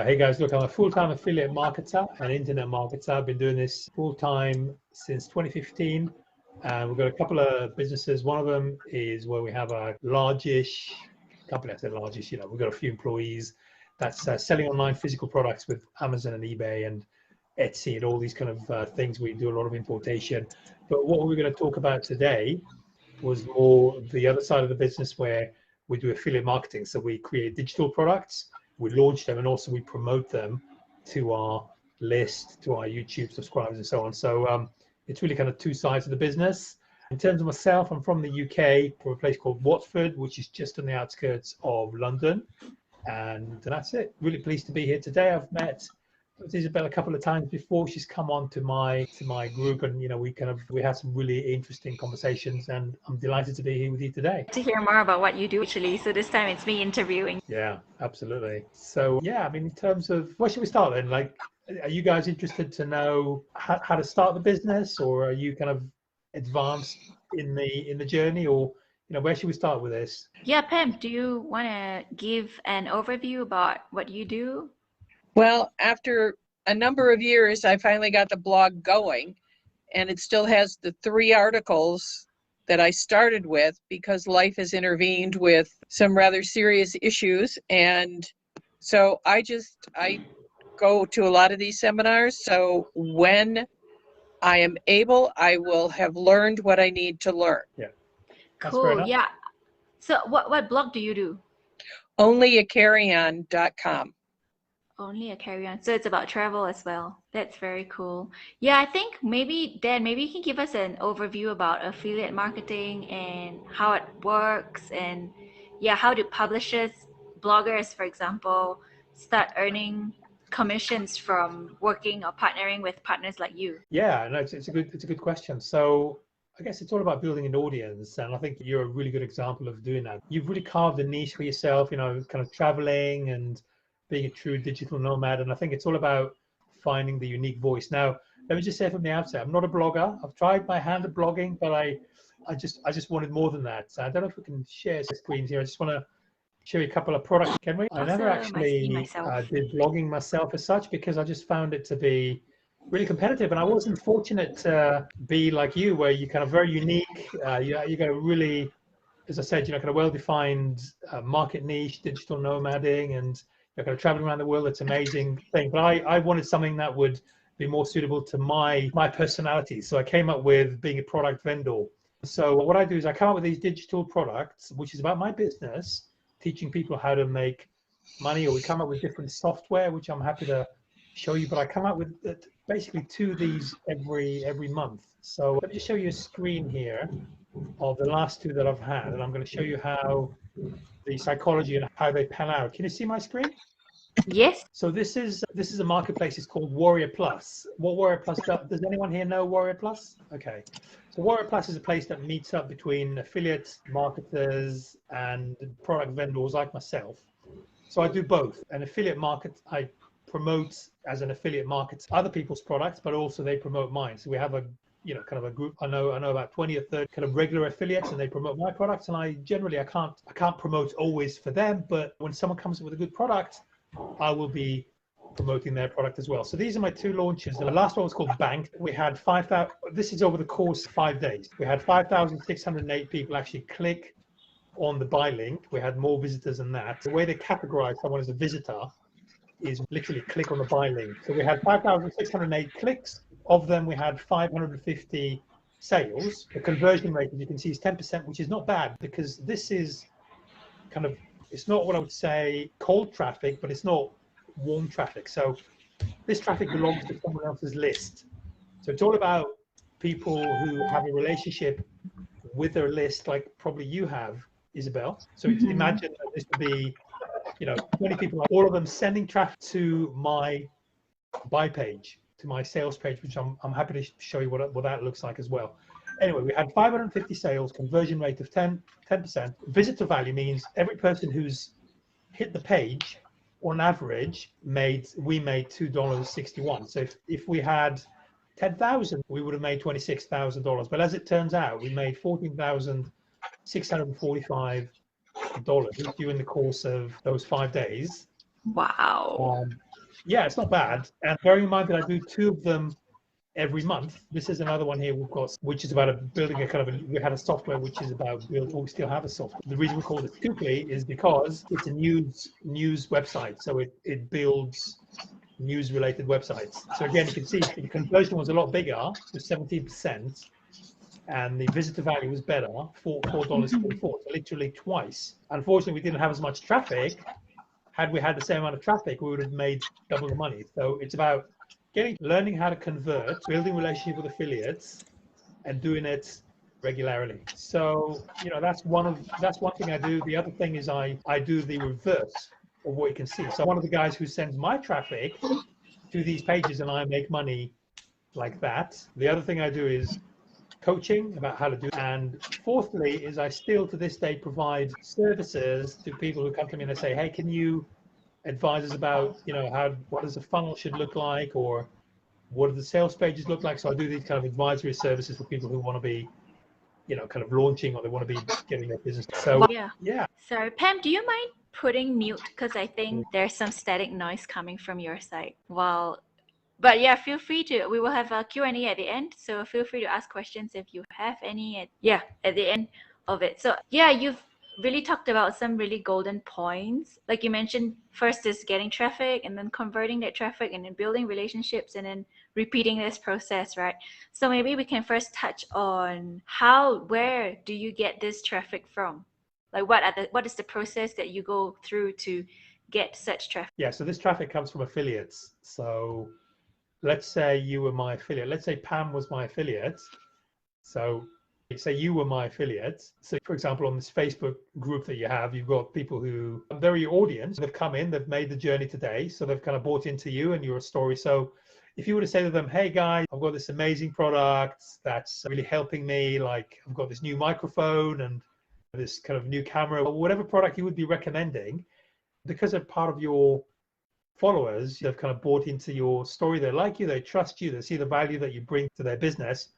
Hey guys, look, I'm a full-time affiliate marketer and internet marketer. I've been doing this full-time since 2015. And we've got a couple of businesses. One of them is where we have a largish company. I said largish, we've got a few employees that's selling online physical products with Amazon and eBay and Etsy and all these kind of things. We do a lot of importation. But what we're going to talk about today was more the other side of the business where we do affiliate marketing. So we create digital products, we launch them, and also we promote them to our list, to our YouTube subscribers and so on. So it's really kind of two sides of the business. In terms of myself, I'm from the UK, from a place called Watford, which is just on the outskirts of London. And that's it. Really pleased to be here today. I've met Isabel a couple of times before. She's come on to my group, and we had some really interesting conversations, and I'm delighted to be here with you today. To hear more about what you do actually. So this time it's me interviewing. Yeah, absolutely. So yeah, I mean, in terms of where should we start then? Like, are you guys interested to know how to start the business, or are you kind of advanced in the journey, or where should we start with this? Yeah, Pam, do you want to give an overview about what you do? Well, after a number of years, I finally got the blog going, and it still has the 3 articles that I started with because life has intervened with some rather serious issues. And so I go to a lot of these seminars. So when I am able, I will have learned what I need to learn. Yeah. Cool. Yeah. So what blog do you do? Onlyacarryon.com. Only a carry-on. So it's about travel as well. That's very cool. Yeah, I think maybe you can give us an overview about affiliate marketing and how it works, and how do publishers, bloggers, for example, start earning commissions from working or partnering with partners like you? Yeah, no, it's a good question. So I guess it's all about building an audience, and I think you're a really good example of doing that. You've really carved a niche for yourself, kind of traveling and being a true digital nomad. And I think it's all about finding the unique voice. Now, let me just say from the outset, I'm not a blogger. I've tried my hand at blogging, but I just wanted more than that. So I don't know if we can share screens here. I just want to show you a couple of products, can we? I never actually did blogging myself as such, because I just found it to be really competitive, and I wasn't fortunate to be like you, where you're kind of very unique. You got a really, as I said, kind of well-defined market niche, digital nomading, and kind of traveling around the world. It's an amazing thing. But I wanted something that would be more suitable to my personality. So I came up with being a product vendor. So what I do is I come up with these digital products, which is about my business, teaching people how to make money, or we come up with different software, which I'm happy to show you. But I come up with basically 2 of these every month. So let me just show you a screen here of the last 2 that I've had, and I'm going to show you how the psychology and how they pan out. Can you see my screen? Yes. So this is a marketplace. It's called Warrior Plus. What Warrior Plus does anyone here know Warrior Plus? Okay. So Warrior Plus is a place that meets up between affiliates, marketers, and product vendors like myself. So I do both. An affiliate market, I promote as an affiliate market other people's products, but also they promote mine. So we have a kind of a group. I know about 20 or 30 kind of regular affiliates, and they promote my products. And I can't promote always for them, but when someone comes up with a good product, I will be promoting their product as well. So these are my 2 launches. The last one was called Bank. We had 5,000. This is over the course of 5 days. We had 5,608 people actually click on the buy link. We had more visitors than that. The way they categorize someone as a visitor is literally click on the buy link. So we had 5,608 clicks. Of them, we had 550 sales. The conversion rate, as you can see, is 10%, which is not bad, because this is kind of, it's not what I would say cold traffic, but it's not warm traffic. So this traffic belongs to someone else's list. So it's all about people who have a relationship with their list, like probably you have, Isabel. So imagine that this would be 20 people, all of them sending traffic to my buy page, to my sales page, which I'm happy to show you what that looks like as well. Anyway, we had 550 sales, conversion rate of 10%. Visitor value means every person who's hit the page, on average, we made $2.61. So if we had 10,000, we would have made $26,000. But as it turns out, we made $14,645 during the course of those 5 days. Wow. yeah, it's not bad. And bearing in mind that I do 2 of them every month. This is another one here we've got, which is about building a kind of we had a software which is about build, or we still have a software. The reason we call it Scooply is because it's a news website, so it builds news related websites. So again, you can see the conversion was a lot bigger, it was 17%, and the visitor value was better, $4.44, so literally twice. Unfortunately, we didn't have as much traffic. Had we had the same amount of traffic, we would have made double the money. So it's about learning how to convert, building relationship with affiliates, and doing it regularly. So that's one thing I do. The other thing is I do the reverse of what you can see. So one of the guys who sends my traffic to these pages, and I make money like that. The other thing I do is coaching about how to do it. And fourthly is I still to this day provide services to people who come to me and they say, hey, can you advise us about what does a funnel should look like, or what do the sales pages look like? So I do these kind of advisory services for people who want to be kind of launching, or they want to be getting their business. So yeah. Sorry, Pam, do you mind putting mute, because I think there's some static noise coming from your side? But yeah, feel free to. We will have a Q&A at the end, so feel free to ask questions if you have any. At the end of it. So yeah, you've really talked about some really golden points. Like you mentioned, first is getting traffic, and then converting that traffic, and then building relationships, and then repeating this process, right? So maybe we can first touch on where do you get this traffic from? Like what is the process that you go through to get such traffic? Yeah, so this traffic comes from affiliates. So let's say you were my affiliate. Let's say Pam was my affiliate. So say you were my affiliate. So for example, on this Facebook group that you have, you've got people who they're your audience. They've come in, they've made the journey today. So they've kind of bought into you and your story. So if you were to say to them, hey guys, I've got this amazing product that's really helping me. Like I've got this new microphone and this kind of new camera, or whatever product you would be recommending, because they're part of your followers, they've kind of bought into your story, they like you, they trust you, they see the value that you bring to their business.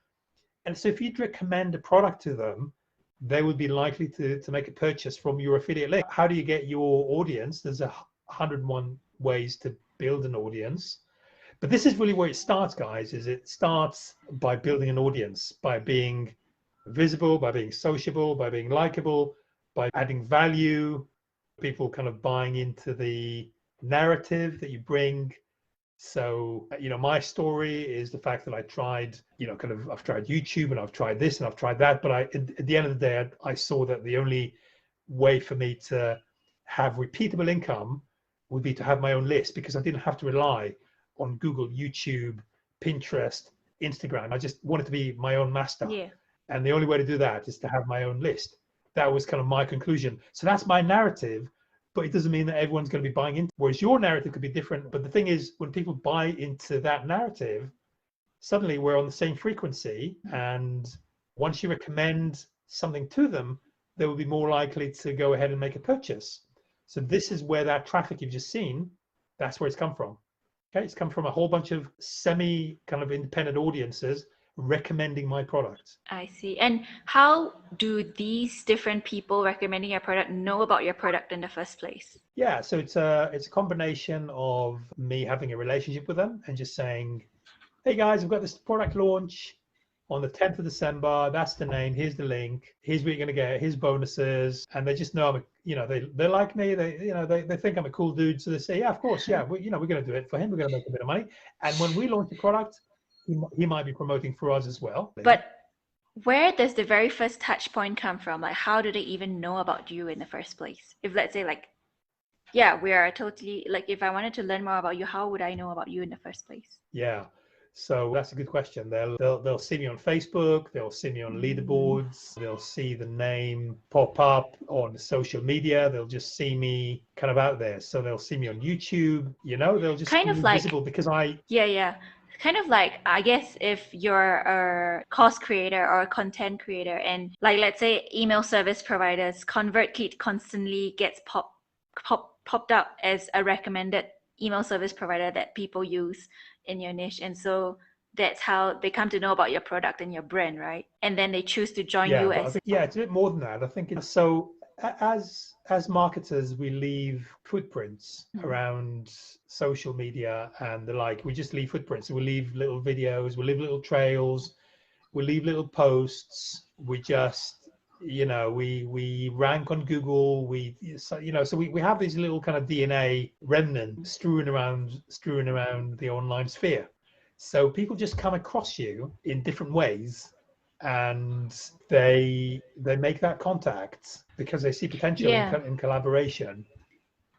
And so if you'd recommend a product to them, they would be likely to make a purchase from your affiliate link. How do you get your audience? There's 101 ways to build an audience. But this is really where it starts, guys, is it starts by building an audience, by being visible, by being sociable, by being likable, by adding value, people kind of buying into the narrative that you bring. So my story is the fact that I tried I've tried YouTube, and I've tried this and I've tried that, but at the end of the day I saw that the only way for me to have repeatable income would be to have my own list, because I didn't have to rely on Google, YouTube, Pinterest, Instagram. I just wanted to be my own master. And the only way to do that is to have my own list. That was kind of my conclusion. So that's my narrative. But it doesn't mean that everyone's going to be buying into, whereas your narrative could be different. But the thing is, when people buy into that narrative, suddenly we're on the same frequency. And once you recommend something to them, they will be more likely to go ahead and make a purchase. So this is where that traffic you've just seen, that's where it's come from. Okay, it's come from a whole bunch of semi kind of independent audiences recommending my product. I see. And how do these different people recommending your product know about your product in the first place? Yeah, so it's a combination of me having a relationship with them and just saying, hey guys, I've got this product launch on the 10th of December. That's the name. Here's the link. Here's what you're going to get. Here's bonuses. And they just know they like me. They think I'm a cool dude. So they say, yeah, of course. Yeah, we're going to do it for him. We're going to make a bit of money. And when we launch the product, he might be promoting for us as well. But where does the very first touch point come from? Like, how do they even know about you in the first place? If let's say we are totally if I wanted to learn more about you, how would I know about you in the first place? Yeah. So that's a good question. They'll see me on Facebook, they'll see me on leaderboards, they'll see the name pop up on social media, they'll just see me kind of out there. So they'll see me on YouTube, they'll just kind see of me visible because kind of like, I guess, if you're a course creator or a content creator, and let's say email service providers, ConvertKit constantly gets popped up as a recommended email service provider that people use in your niche. And so that's how they come to know about your product and your brand, right? And then they choose to join you as... Yeah, it's a bit more than that. I think it's so... as marketers, we leave footprints Mhm. around social media and the like. We just leave footprints. We leave little videos, we leave little trails, we leave little posts. We just, we rank on Google. So we have these little kind of DNA remnant strewn around the online sphere. So people just come across you in different ways, and they make that contact because they see potential Yeah. in collaboration.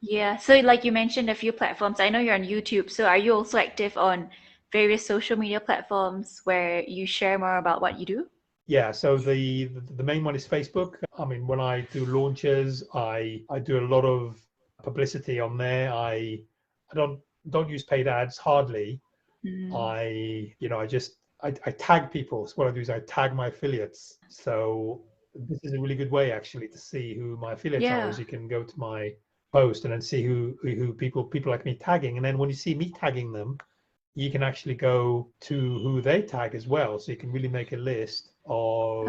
Yeah. So like you mentioned a few platforms. I know you're on YouTube. So are you also active on various social media platforms where you share more about what you do? Yeah, so the main one is Facebook. I mean, when I do launches, I do a lot of publicity on there. I don't use paid ads hardly. Mm. I tag people. So what I do is I tag my affiliates. So this is a really good way actually to see who my affiliates are. Yeah. Is you can go to my post and then see who people like me tagging, and then when you see me tagging them, you can actually go to who they tag as well. So you can really make a list of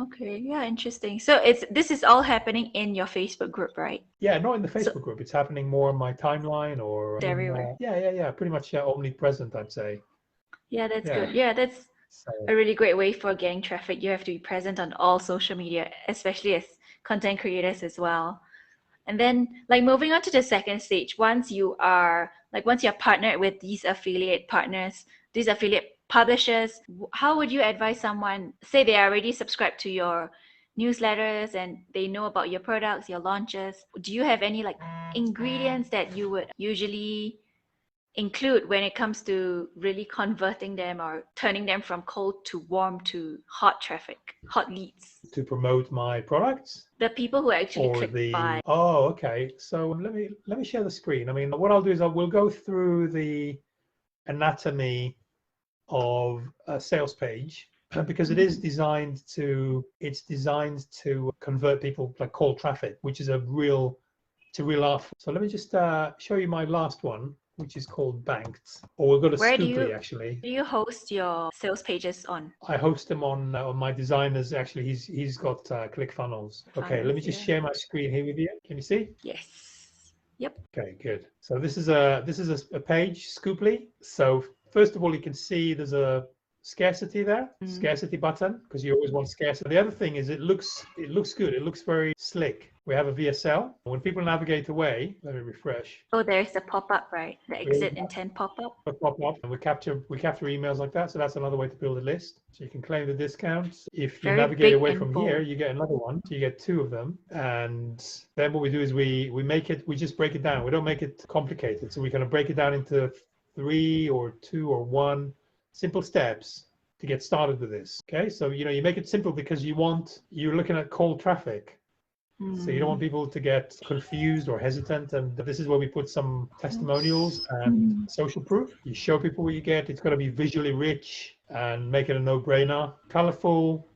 Okay. Yeah, interesting. So this is all happening in your Facebook group, right? not in the So Facebook group. It's happening more on my timeline or it's everywhere. yeah. Pretty much omnipresent, I'd say. Yeah, that's Yeah. good. Yeah, that's So a really great way for getting traffic. You have to be present on all social media, especially as content creators as well. And then like moving on to the second stage, once you're partnered with these affiliate partners, these affiliate publishers, how would you advise someone, say they are already subscribed to your newsletters and they know about your products, your launches? Do you have any like ingredients that you would usually include when it comes to really converting them or turning them from cold to warm to hot traffic, hot leads? to promote my products The people who actually or click buy. okay. So let me share the screen. I mean, what I'll do is we'll go through the anatomy of a sales page because it's designed to convert people, like cold traffic, which is a real art. So let me just show you my last one, which is called Banked, or we'll go to Where do Scooply actually. you host your sales pages on? I host them on my designers. Actually, he's got ClickFunnels. Okay, let me just share my screen here with you. Can you see? Yes. Yep. Okay, good. So this is a page, Scooply. So first of all, you can see there's a scarcity there, scarcity button, because you always want scarcity. The other thing is it looks good. It looks very slick. We have a VSL. When people navigate away, let me refresh. Oh, there's the pop-up, right? The exit intent pop-up. Pop up, and we capture emails like that. So that's another way to build a list. So you can claim the discounts. If you Very navigate big away and from bold. here, you get another one. So you get two of them. And then what we do is we just break it down. We don't make it complicated. So we kind of break it down into 3 or 2 or 1 simple steps to get started with this. Okay, so you make it simple because you're looking at cold traffic. So you don't want people to get confused or hesitant, and this is where we put some testimonials and social proof. You show people what you get. It's got to be visually rich and make it a no-brainer, colorful.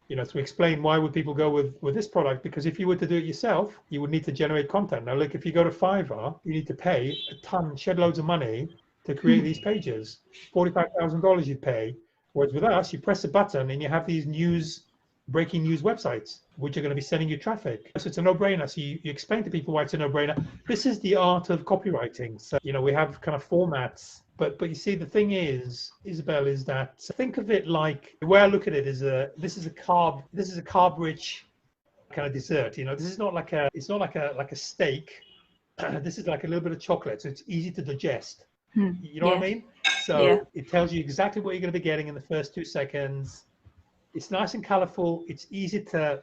To explain why would people go with this product, because if you were to do it yourself, you would need to generate content. Now, look, if you go to Fiverr, you need to pay a ton, shed loads of money to create these pages. $45,000 you pay. Whereas with us, you press a button and you have these breaking news websites, which are going to be sending you traffic. So it's a no-brainer. So you explain to people why it's a no-brainer. This is the art of copywriting. So, we have kind of formats. But you see, the thing is, Isabel, is that think of it like, the way I look at it is this is a carb-rich kind of dessert. This is not like it's not like a steak. This is like a little bit of chocolate, so it's easy to digest. You know what I mean? So it tells you exactly what you're going to be getting in the first 2 seconds. It's nice and colorful. It's easy to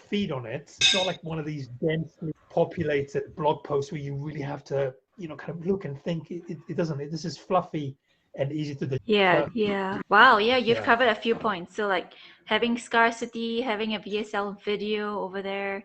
feed on it. It's not like one of these densely populated blog posts where you really have to, kind of look and think. It doesn't. This is fluffy and easy to digest. Yeah. Wow. Yeah, you've covered a few points. So like having scarcity, having a VSL video over there,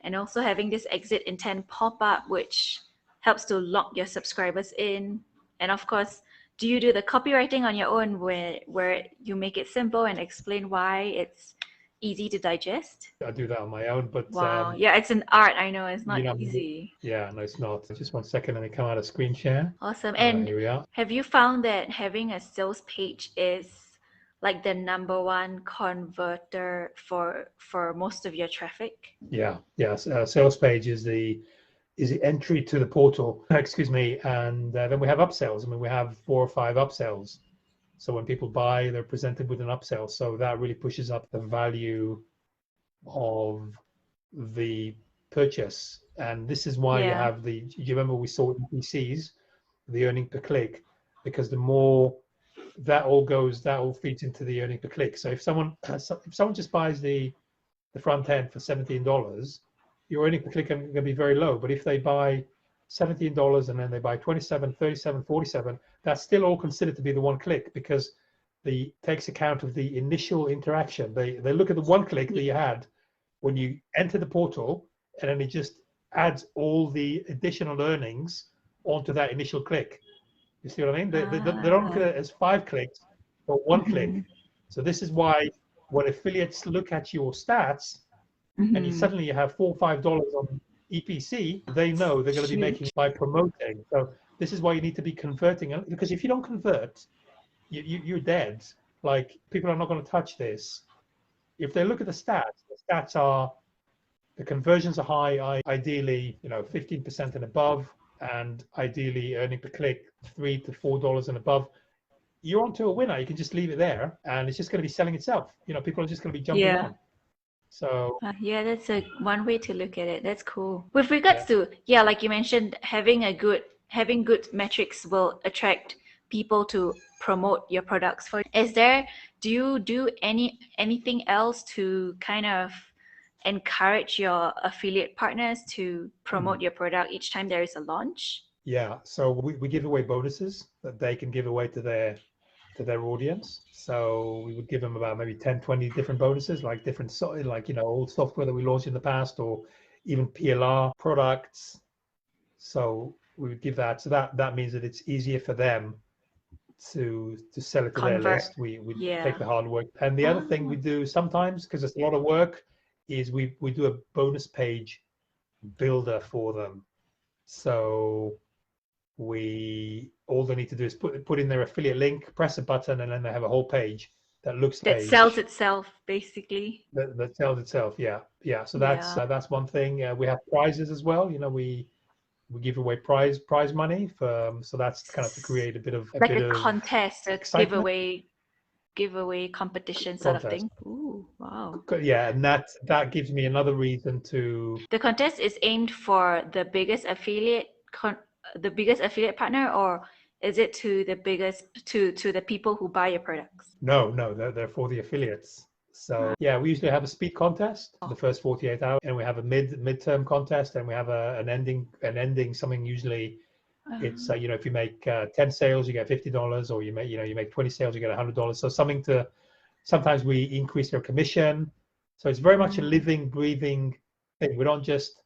and also having this exit intent pop-up, which helps to lock your subscribers in. And of course, do you do the copywriting on your own where you make it simple and explain why it's easy to digest? I do that on my own, but wow. Yeah, it's an art. I know it's not you know, easy. Yeah, no, it's not. Just 1 second, let me come out of screen share. Awesome. And here we are. have you found that having a sales page is like the number one converter for most of your traffic? Yeah, yes. Sales page is the entry to the portal. Excuse me, and then we have upsells. I mean, we have 4 or 5 upsells. So when people buy, they're presented with an upsell. So that really pushes up the value of the purchase. And this is why you Yeah. have do you remember we saw EPCs, the earning per click, because the more that all feeds into the earning per click. So if someone just buys the front end for $17, your earning per click can be very low. But if they buy $17 and then they buy 27, 37, 47, that's still all considered to be the one click, because the takes account of the initial interaction. They look at the one click that you had when you enter the portal, and then it just adds all the additional earnings onto that initial click. You see what I mean? They don't look at it as 5 clicks, but one click. So this is why when affiliates look at your stats, and you suddenly you have $4 or $5 on EPC, they know they're going to be making by promoting. So this is why you need to be converting, because if you don't convert, you're dead. Like, people are not going to touch this. If they look at the stats are, the conversions are high, ideally 15% and above, and ideally earning per click $3 to $4 and above. You're onto a winner. You can just leave it there, and it's just going to be selling itself. People are just going to be jumping Yeah. on. So Yeah, that's one way to look at it. That's cool. With regards to, like you mentioned, having good metrics will attract people to promote your products for. Do you do anything else to kind of encourage your affiliate partners to promote your product each time there is a launch? yeah, so we give away bonuses that they can give away to their audience. So we would give them about maybe 10, 20 different bonuses, like different old software that we launched in the past, or even PLR products. So we would give that. So that means that it's easier for them to sell it to their list. We take the hard work. And the other thing we do sometimes, because it's a lot of work, is we do a bonus page builder for them. So all they need to do is put in their affiliate link, press a button, and then they have a whole page that sells itself, basically. That sells itself. Yeah. So that's one thing. We have prizes as well. We give away prize money so that's kind of to create a bit of contest, a giveaway competition sort of thing. Ooh, wow. Yeah, and that gives me another reason to. The contest is aimed for the biggest affiliate partner, or is it to the people who buy your products? No, they're for the affiliates. So yeah, we usually have a speed contest the first 48 hours, and we have a midterm contest, and we have an ending something. Usually it's if you make 10 sales you get $50, or you make 20 sales you get $100. So sometimes we increase their commission. So it's very much a living, breathing thing. We don't just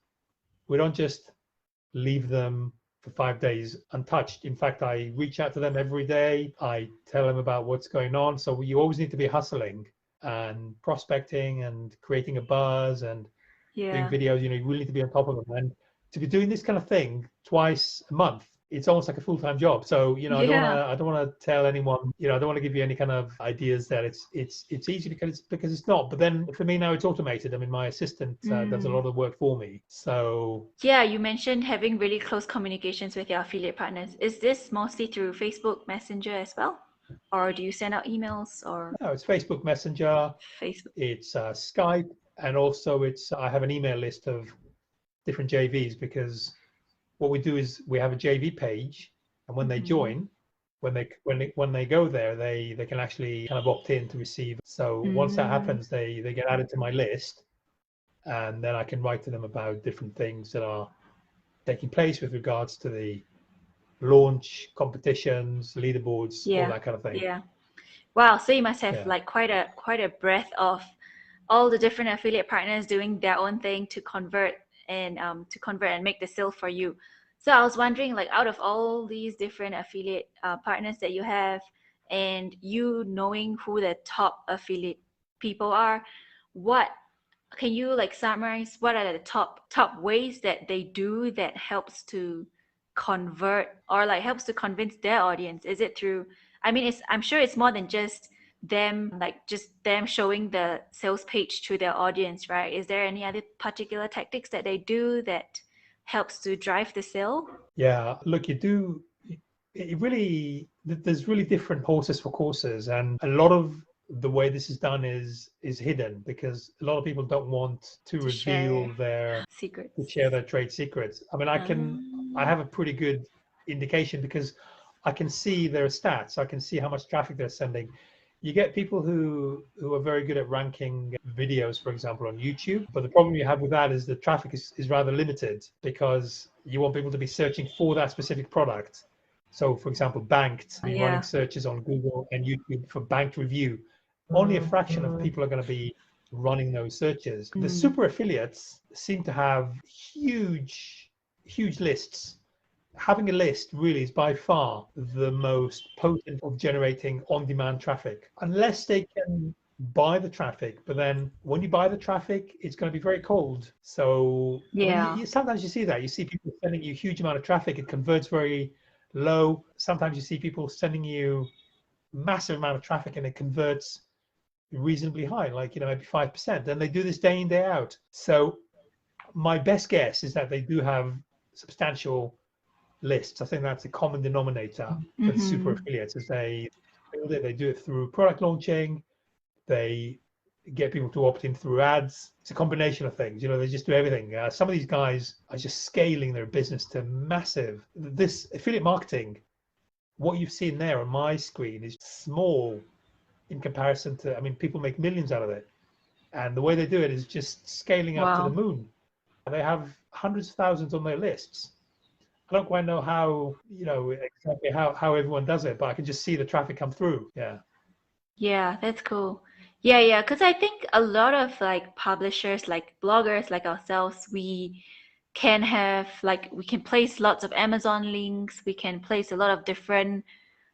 leave them for 5 days untouched. In fact, I reach out to them every day. I tell them about what's going on. So you always need to be hustling and prospecting and creating a buzz and doing videos. You really need to be on top of them. And to be doing this kind of thing twice a month, it's almost like a full-time job. So I don't want to tell anyone. I don't want to give you any kind of ideas that it's easy, because it's not. But then for me now, it's automated. I mean, my assistant does a lot of work for me. So you mentioned having really close communications with your affiliate partners. Is this mostly through Facebook Messenger as well, or do you send out emails? Or no, it's Facebook Messenger. It's Skype, and also I have an email list of different JVs, because what we do is we have a JV page, and when they join, when they go there, they can actually kind of opt in to receive. So once that happens, they get added to my list, and then I can write to them about different things that are taking place with regards to the launch, competitions, leaderboards, all that kind of thing. Yeah. Wow. So you must have like quite a breadth of all the different affiliate partners doing their own thing to convert and make the sale for you. So I was wondering, like, out of all these different affiliate partners that you have, and you knowing who the top affiliate people are, what can you like summarize? What are the top ways that they do that helps to convert, or like helps to convince their audience? Is it through? I mean, I'm sure it's more than just them, like just them showing the sales page to their audience, right? Is there any other particular tactics that they do that helps to drive the sale? Yeah, look, there's really different horses for courses, and a lot of the way this is done is hidden because a lot of people don't want to To reveal share their secrets. to share their trade secrets. I mean, I have a pretty good indication because I can see their stats. I can see how much traffic they're sending. You get people who are very good at ranking videos, for example, on YouTube. But the problem you have with that is the traffic is rather limited because you want people to be searching for that specific product. So, for example, banked, Yeah. running searches on Google and YouTube for banked review. Only a fraction of people are going to be running those searches. The super affiliates seem to have huge lists. Having a list really is by far the most potent of generating on-demand traffic, unless they can buy the traffic. But then when you buy the traffic, it's going to be very cold. So I mean, Yeah. sometimes you see that. You see people sending you a huge amount of traffic. It converts very low. Sometimes you see people sending you massive amount of traffic and it converts reasonably high, like, maybe 5%. And they do this day in, day out. So my best guess is that they do have substantial lists. I think that's a common denominator for the super affiliates is they build it, they do it through product launching, they get people to opt in through ads. It's a combination of things. They just do everything. Some of these guys are just scaling their business to massive. This affiliate marketing, what you've seen there on my screen is small in comparison to, I mean, people make millions out of it. And the way they do it is just scaling up to the moon. And they have hundreds of thousands on their lists. I don't quite know how, exactly how everyone does it, but I can just see the traffic come through. Yeah. Yeah, that's cool. Yeah, because I think a lot of like publishers, like bloggers like ourselves, we can place lots of Amazon links. We can place a lot of different,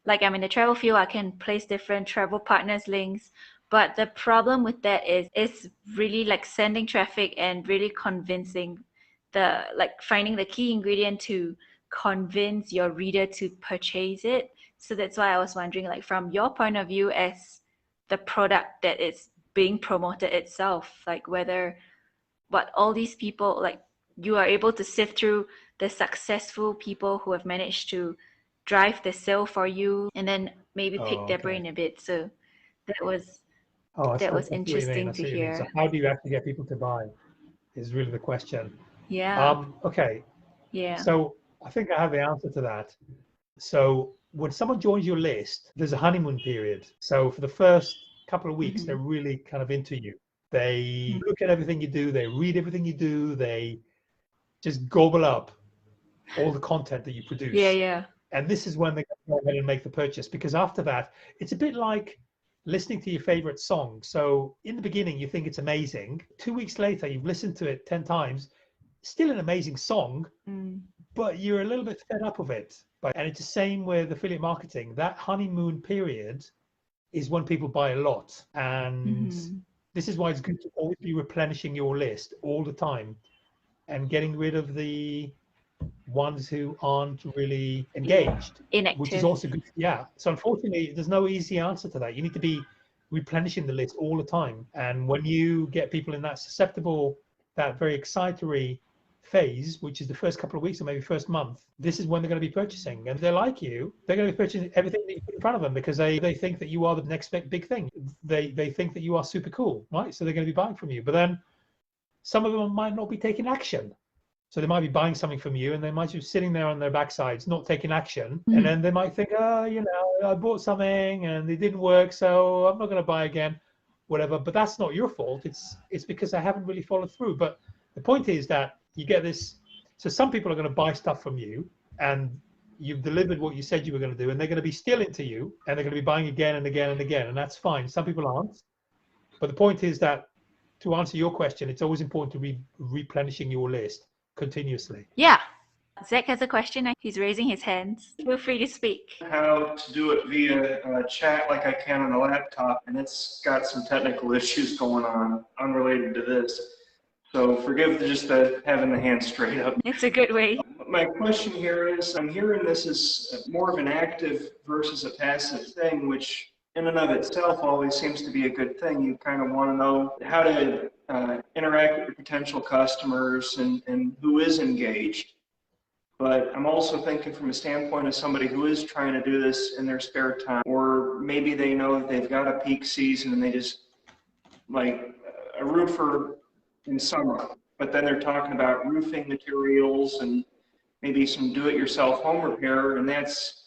like I'm in the travel field, I can place different travel partners links. But the problem with that is it's really like sending traffic and really convincing finding the key ingredient to convince your reader to purchase it. So that's why I was wondering, like from your point of view as the product that is being promoted itself, like whether what all these people, like you are able to sift through the successful people who have managed to drive the sale for you and then maybe pick their brain a bit. So that was That's what you mean. interesting I to see what you mean. So hear. how do you actually get people to buy is really the question. Yeah. Okay. Yeah. So I think I have the answer to that. So when someone joins your list, there's a honeymoon period. So for the first couple of weeks, they're really kind of into you. They look at everything you do. They read everything you do. They just gobble up all the content that you produce. Yeah. And this is when they go ahead and make the purchase, because after that, it's a bit like listening to your favorite song. So in the beginning, you think it's amazing. 2 weeks later, you've listened to it 10 times. Still an amazing song, but you're a little bit fed up of it. And it's the same with affiliate marketing. That honeymoon period is when people buy a lot. And this is why it's good to always be replenishing your list all the time and getting rid of the ones who aren't really engaged, Inactive. which is also good. Yeah. So unfortunately, there's no easy answer to that. You need to be replenishing the list all the time. And when you get people in that susceptible, that very excitatory phase, which is the first couple of weeks or maybe first month, this is when they're going to be purchasing. And if they like you, they're going to be purchasing everything that you put in front of them because they think that you are the next big thing. They think that you are super cool, right? So they're going to be buying from you. But then some of them might not be taking action. So they might be buying something from you and they might be sitting there on their backsides, not taking action. And then they might think, I bought something and it didn't work, so I'm not going to buy again, whatever. But that's not your fault. It's because I haven't really followed through. But the point is that you get this. So some people are going to buy stuff from you and you've delivered what you said you were going to do, and they're going to be still into you and they're going to be buying again and again and again. And that's fine. Some people aren't. But the point is that to answer your question, it's always important to be replenishing your list continuously. Yeah. Zach has a question. He's raising his hands. Feel free to speak. How to do it via chat like I can on a laptop, and it's got some technical issues going on unrelated to this. So forgive just having the hand straight up. It's a good way. My question here is, I'm hearing this is more of an active versus a passive thing, which in and of itself always seems to be a good thing. You kind of want to know how to interact with your potential customers and who is engaged. But I'm also thinking from a standpoint of somebody who is trying to do this in their spare time, or maybe they know that they've got a peak season and they just like a roofer in summer, but then they're talking about roofing materials and maybe some do-it-yourself home repair, and that's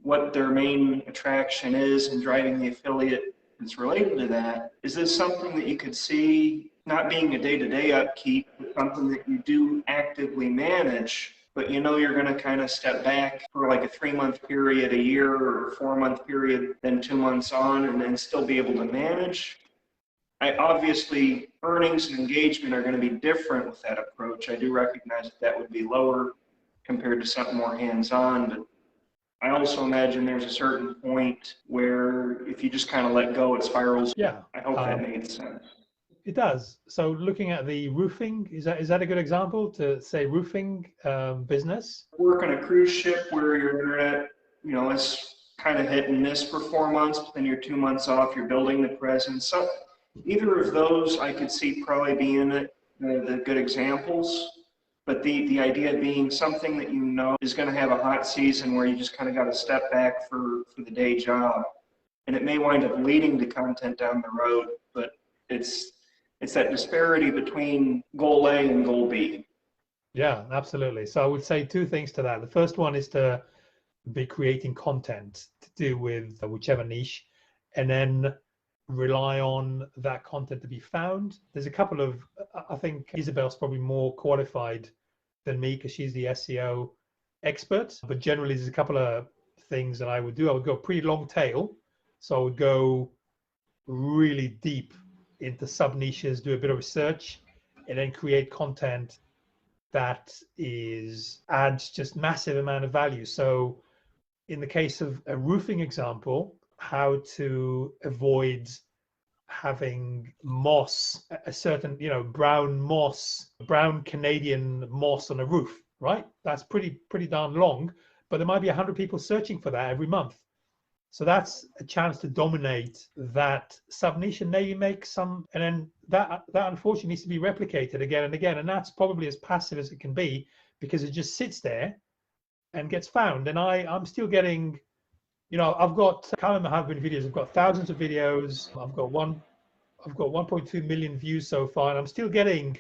what their main attraction is and driving the affiliate that's related to that. Is this something that you could see not being a day-to-day upkeep, but something that you do actively manage, but you know you're going to kind of step back for like a 3-month period, a year, or a 4-month period, then 2 months on, and then still be able to manage? Obviously, earnings and engagement are going to be different with that approach. I do recognize that that would be lower compared to something more hands-on, but I also imagine there's a certain point where if you just kind of let go, it spirals. Yeah. I hope that made sense. It does. So looking at the roofing, is that a good example to say roofing business? Work on a cruise ship where your internet, you know, is kind of hit and miss for 4 months, but then you're 2 months off, you're building the presence. So either of those I could see probably being the good examples. But the idea being something that you know is going to have a hot season where you just kind of got to step back for the day job. And it may wind up leading to content down the road, but it's that disparity between goal A and goal B. Yeah, absolutely. So I would say 2 things to that. The first one is to be creating content to do with whichever niche, and then rely on that content to be found. There's a couple of, I think Isabel's probably more qualified than me because she's the SEO expert, but generally there's a couple of things that I would do. I would go pretty long tail. So I would go really deep into sub niches, do a bit of research, and then create content that adds just massive amount of value. So in the case of a roofing example, how to avoid having moss, a certain, brown moss, brown Canadian moss on a roof, right? That's pretty darn long, but there might be 100 people searching for that every month. So that's a chance to dominate that sub niche and maybe make some, and then that unfortunately needs to be replicated again and again. And that's probably as passive as it can be because it just sits there and gets found. And I'm still getting, I've got, I can't remember how many videos, I've got thousands of videos. I've got 1.2 million views so far, and I'm still getting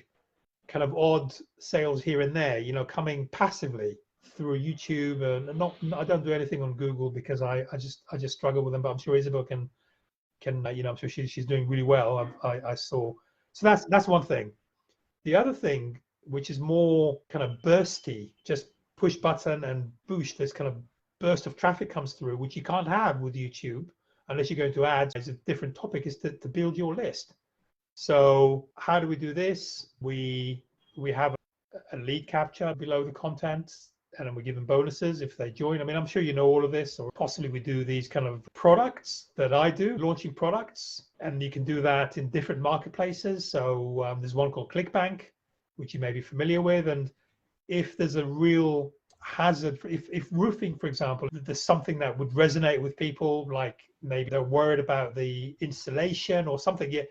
kind of odd sales here and there, coming passively through YouTube, and I don't do anything on Google because I just struggle with them. But I'm sure Isabel can I'm sure she's doing really well. I saw. So that's one thing. The other thing, which is more kind of bursty, just push button and boosh, this kind of burst of traffic comes through, which you can't have with YouTube unless you go into ads. It's a different topic, is to build your list. So how do we do this? We have a lead capture below the content, and then we give them bonuses if they join. I mean, I'm sure you know all of this, or possibly we do these kind of products that I do, launching products, and you can do that in different marketplaces. So there's one called ClickBank, which you may be familiar with. And if there's a real hazard, if roofing, for example, there's something that would resonate with people, like maybe they're worried about the installation or something. Yeah,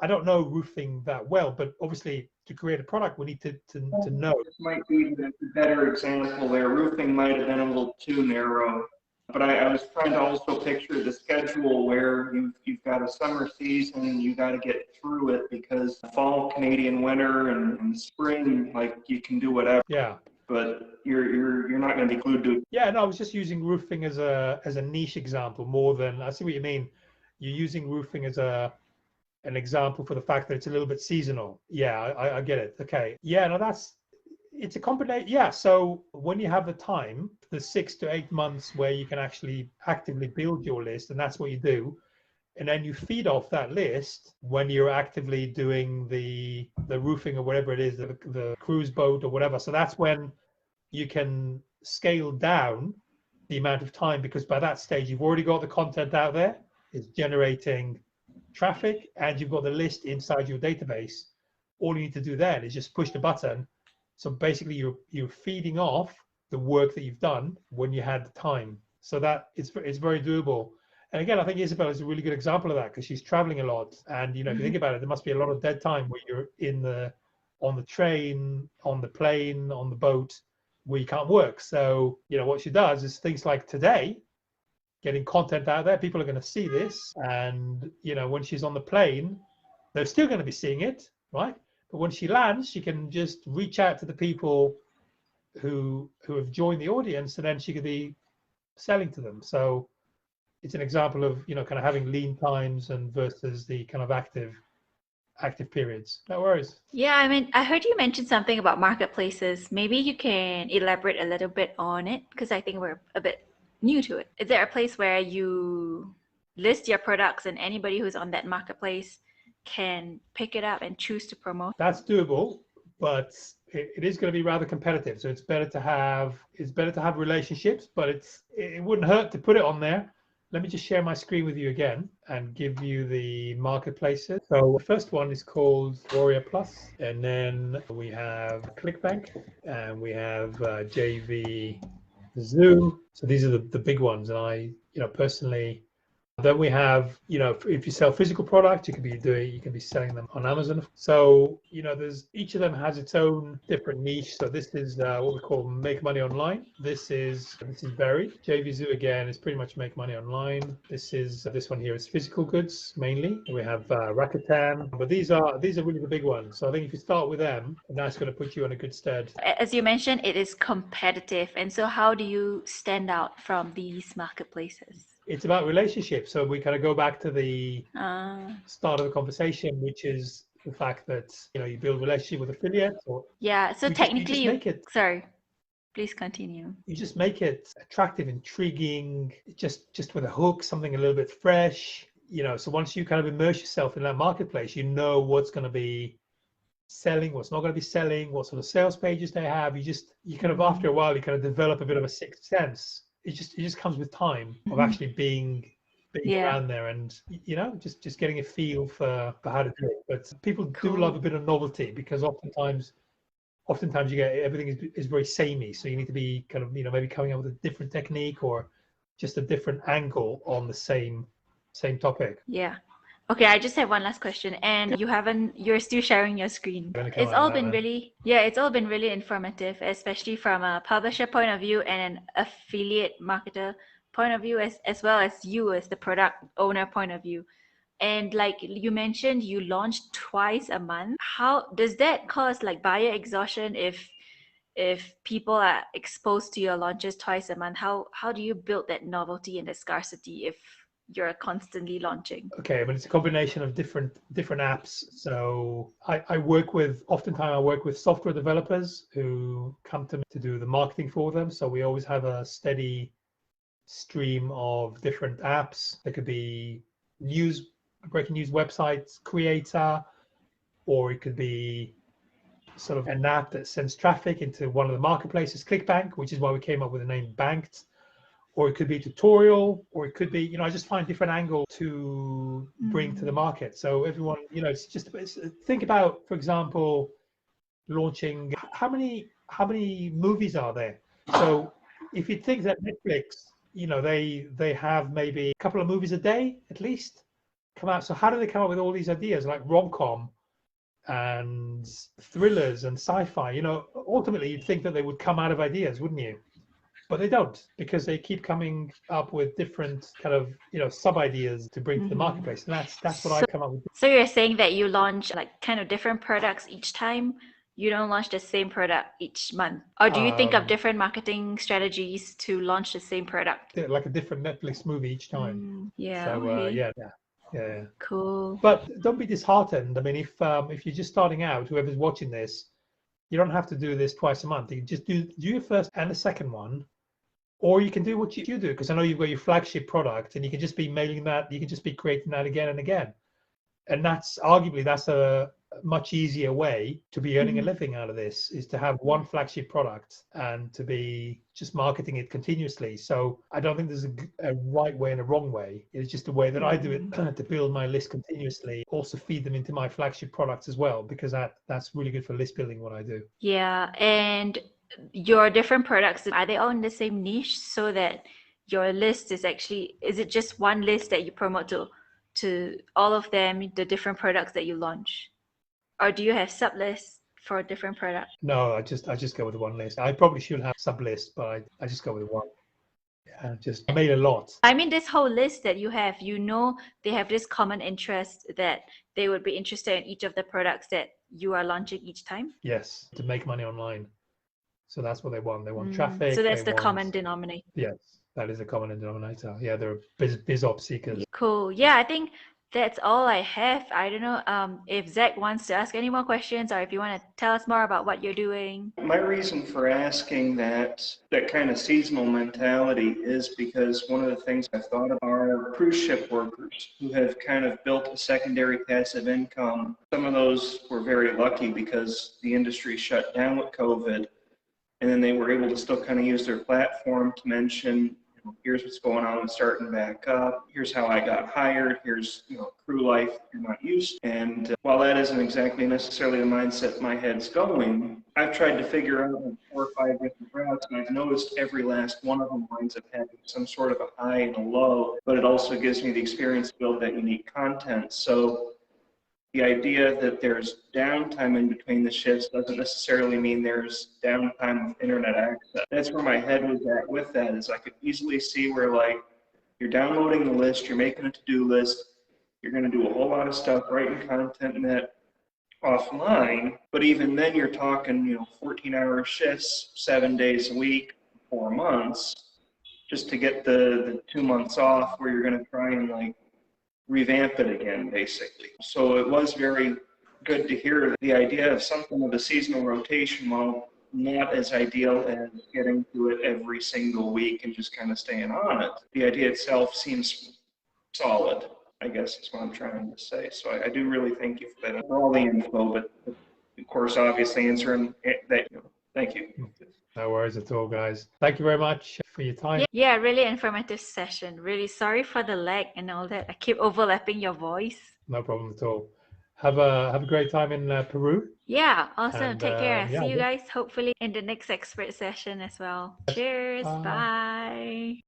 I don't know roofing that well, but obviously to create a product, we need to know. This might be the better example there. Roofing might have been a little too narrow, but I was trying to also picture the schedule where you've got a summer season and you got to get through it because fall, Canadian winter, and spring, like you can do whatever. Yeah. But you're not going to be glued to it. Yeah, no, I was just using roofing as a niche example more than, I see what you mean. You're using roofing as an example for the fact that it's a little bit seasonal. Yeah, I get it. Okay. Yeah, no, it's a combination. Yeah, so when you have the time, the 6 to 8 months where you can actually actively build your list, and that's what you do. And then you feed off that list when you're actively doing the roofing or whatever it is, the cruise boat or whatever. So that's when you can scale down the amount of time, because by that stage, you've already got the content out there. It's generating traffic and you've got the list inside your database. All you need to do then is just push the button. So basically you're feeding off the work that you've done when you had the time. So that it's very doable. And again, I think Isabel is a really good example of that because she's traveling a lot. And, you know, if you think about it, there must be a lot of dead time where you're on the train, on the plane, on the boat, where you can't work. So, you know, what she does is things like today, getting content out there. People are going to see this. And, you know, when she's on the plane, they're still going to be seeing it, right? But when she lands, she can just reach out to the people who have joined the audience, and then she could be selling to them. So it's an example of, you know, kind of having lean times and versus the kind of active periods. No worries. Yeah, I mean, I heard you mention something about marketplaces. Maybe you can elaborate a little bit on it because I think we're a bit new to it. Is there a place where you list your products and anybody who's on that marketplace can pick it up and choose to promote? That's doable, but it is going to be rather competitive. So it's better to have relationships, but it wouldn't hurt to put it on there. Let me just share my screen with you again and give you the marketplaces. So the first one is called Warrior Plus, and then we have ClickBank, and we have JV Zoo. So these are the big ones, and I, you know, personally. Then we have, you know, if you sell physical products, you can be selling them on Amazon. So, you know, each of them has its own different niche. So this is what we call make money online. This is Berry. JV Zoo again is pretty much make money online. This one here is physical goods mainly. We have Rakuten, but these are really the big ones. So I think if you start with them, that's going to put you in a good stead. As you mentioned, it is competitive. And so how do you stand out from these marketplaces? It's about relationships. So we kind of go back to the start of the conversation, which is the fact that, you know, you build a relationship with affiliates. Yeah. So technically, sorry, please continue. You just make it attractive, intriguing, just with a hook, something a little bit fresh. You know, so once you kind of immerse yourself in that marketplace, you know what's going to be selling, what's not going to be selling, what sort of sales pages they have. You kind of, after a while, you kind of develop a bit of a sixth sense. It just comes with time of actually being around there, and, you know, just getting a feel for how to do it. But people do love a bit of novelty, because oftentimes you get everything is very samey. So you need to be kind of, you know, maybe coming up with a different technique or just a different angle on the same topic. Yeah. Okay, I just have one last question, and you're still sharing your screen. It's all been really informative, especially from a publisher point of view and an affiliate marketer point of view, as well as you as the product owner point of view. And like you mentioned, you launch twice a month. How does that cause like buyer exhaustion if people are exposed to your launches twice a month? How do you build that novelty and the scarcity if you're constantly launching? Okay, but it's a combination of different apps. So I work with software developers who come to me to do the marketing for them. So we always have a steady stream of different apps. There could be breaking news websites creator, or it could be sort of an app that sends traffic into one of the marketplaces, ClickBank, which is why we came up with the name Banked. Or it could be tutorial, or it could be, you know, I just find different angles to bring to the market. So everyone, you know, think about, for example, launching, how many movies are there? So if you think that Netflix, you know, they have maybe a couple of movies a day at least come out. So how do they come up with all these ideas like rom-com and thrillers and sci-fi? You know, ultimately you'd think that they would come out of ideas, wouldn't you? But they don't, because they keep coming up with different kind of, you know, sub ideas to bring to the marketplace. And that's what I come up with. So you're saying that you launch like kind of different products each time? You don't launch the same product each month? Or do you think of different marketing strategies to launch the same product? Like a different Netflix movie each time. Yeah. So okay. Yeah. Cool. But don't be disheartened. I mean, if you're just starting out, whoever's watching this, you don't have to do this twice a month. You can just do your first and the second one. Or you can do what you do, because I know you've got your flagship product, and you can just be mailing that. You can just be creating that again and again, and that's a much easier way to be earning a living out of this, is to have one flagship product and to be just marketing it continuously. So I don't think there's a right way and a wrong way. It's just the way that I do it, to build my list continuously, also feed them into my flagship products as well, because that's really good for list building, what I do. Yeah. And your different products, are they all in the same niche so that your list is it just one list that you promote to all of them, the different products that you launch? Or do you have sub lists for different products? No, I just go with one list. I probably should have sub list, but I just go with one. Yeah, I made a lot. I mean, this whole list that you have, they have this common interest that they would be interested in each of the products that you are launching each time. Yes, to make money online. So that's what they want. They want traffic. So that's they the common denominator. Yes, that is the common denominator. Yeah, they're biz op seekers. Cool. Yeah, I think that's all I have. I don't know if Zach wants to ask any more questions, or if you want to tell us more about what you're doing. My reason for asking that kind of seasonal mentality is because one of the things I've thought about are cruise ship workers who have kind of built a secondary passive income. Some of those were very lucky because the industry shut down with COVID, and then they were able to still kind of use their platform to mention, here's what's going on with starting back up. Here's how I got hired. Here's, crew life you're not used to. And while that isn't exactly necessarily the mindset my head's going, I've tried to figure out 4 or 5 different routes, and I've noticed every last one of them winds up having some sort of a high and a low, but it also gives me the experience to build that unique content. So the idea that there's downtime in between the shifts doesn't necessarily mean there's downtime with internet access. That's where my head was at with that, is I could easily see where, like, you're downloading the list, you're making a to-do list, you're going to do a whole lot of stuff, writing content in that offline, but even then you're talking, 14-hour shifts, 7 days a week, 4 months, just to get the 2 months off where you're going to try and, revamp it again, basically. So it was very good to hear the idea of something of a seasonal rotation, while not as ideal as getting to it every single week and just kind of staying on it. The idea itself seems solid, I guess is what I'm trying to say. So I do really thank you for that, for all the info, but of course, obviously answering that. Thank you. No worries at all, guys. Thank you very much for your time. Yeah, really informative session. Really sorry for the lag and all that. I keep overlapping your voice. No problem at all. Have a great time in Peru. Yeah, awesome. And, Take care. yeah, See you guys hopefully in the next expert session as well. Cheers. Bye. Bye.